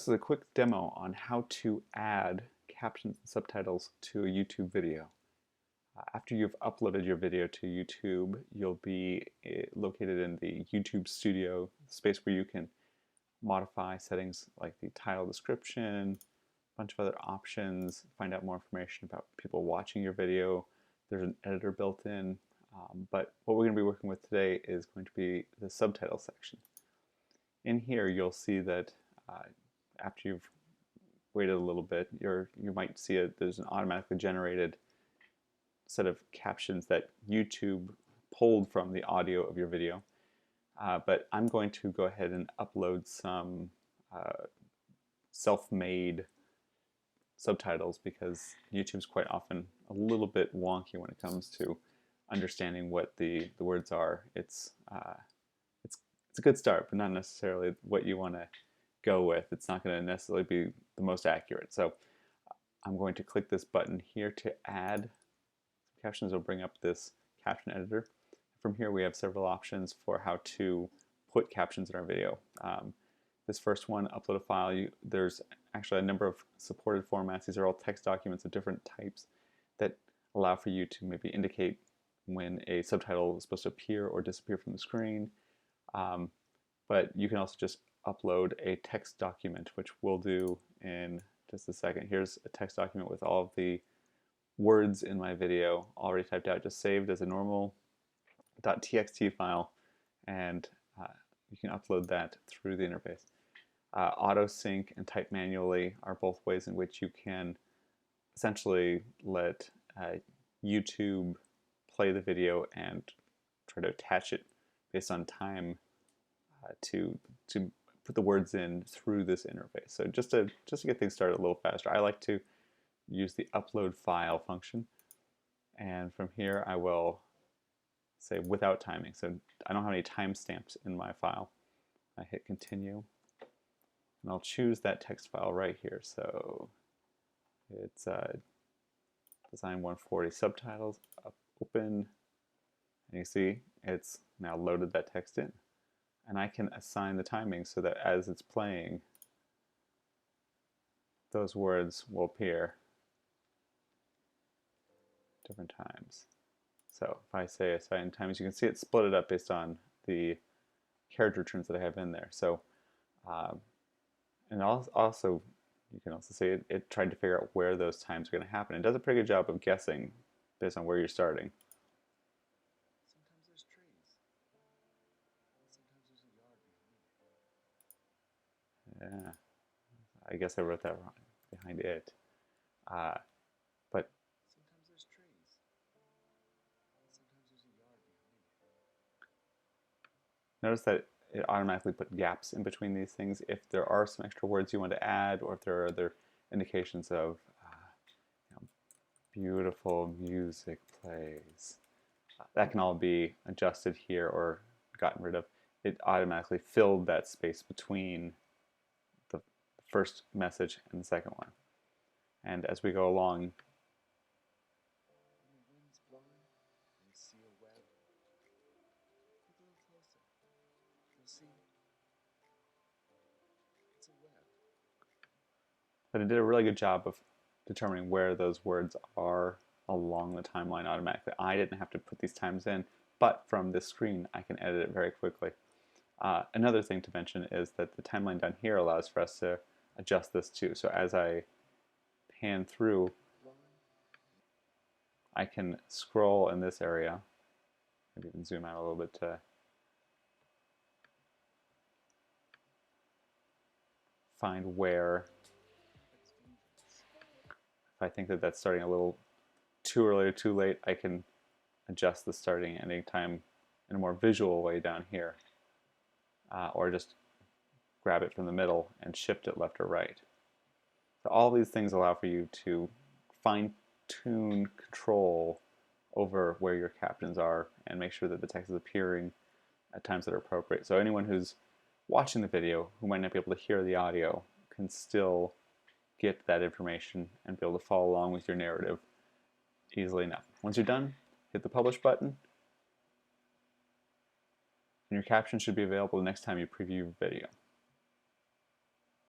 This is a quick demo on how to add captions and subtitles to a YouTube video. After you've uploaded your video to YouTube, you'll be located in the YouTube Studio space where you can modify settings like the title description, a bunch of other options, find out more information about people watching your video. There's an editor built in, but what we're going to be working with today is going to be the subtitle section. In here you'll see that after you've waited a little bit, you might see there's an automatically generated set of captions that YouTube pulled from the audio of your video. But I'm going to go ahead and upload some self-made subtitles because YouTube's quite often a little bit wonky when it comes to understanding what the words are. It's a good start, but not necessarily what you want to go with. It's not going to necessarily be the most accurate. So I'm going to click this button here to add captions. Will bring up this caption editor. From here we have several options for how to put captions in our video. This first one, upload a file, there's actually a number of supported formats. These are all text documents of different types that allow for you to maybe indicate when a subtitle is supposed to appear or disappear from the screen. But you can also just upload a text document, which we'll do in just a second. Here's a text document with all of the words in my video already typed out, just saved as a normal .txt file, and you can upload that through the interface. Auto sync and type manually are both ways in which you can essentially let YouTube play the video and try to attach it based on time to put the words in through this interface. So just to get things started a little faster, I like to use the upload file function, and from here I will say without timing. So I don't have any timestamps in my file. I hit continue, and I'll choose that text file right here. So it's Design 140 subtitles, open, and you see it's now loaded that text in. And I can assign the timing so that as it's playing, those words will appear different times. So if I say assign times, you can see it split it up based on the character turns that I have in there. So, and also you can also see it tried to figure out where those times are going to happen. It does a pretty good job of guessing based on where you're starting. Sometimes there's trees. Sometimes there's a yard behind it. Yeah, I guess I wrote that wrong behind it. But sometimes there's trees. Sometimes there's a yard behind it. notice that it automatically put gaps in between these things. If there are some extra words you want to add, or if there are other indications of beautiful music plays, that can all be adjusted here or gotten rid of. It automatically filled that space between the first message and the second one. And as we go along, When the wind's blowing and you see a web, look a little closer. You'll see it's a web. but it did a really good job of determining where those words are along the timeline automatically. I didn't have to put these times in, but from this screen I can edit it very quickly. Another thing to mention is that the timeline down here allows for us to adjust this too. So as I pan through, I can scroll in this area. Maybe even zoom out a little bit to find where, if I think that that's starting a little too early or too late, I can adjust the starting and ending time in a more visual way down here. Or just grab it from the middle and shift it left or right. So all these things allow for you to fine-tune control over where your captions are and make sure that the text is appearing at times that are appropriate. So anyone who's watching the video who might not be able to hear the audio can still get that information and be able to follow along with your narrative easily enough. Once you're done, hit the publish button, and your caption should be available the next time you preview your video.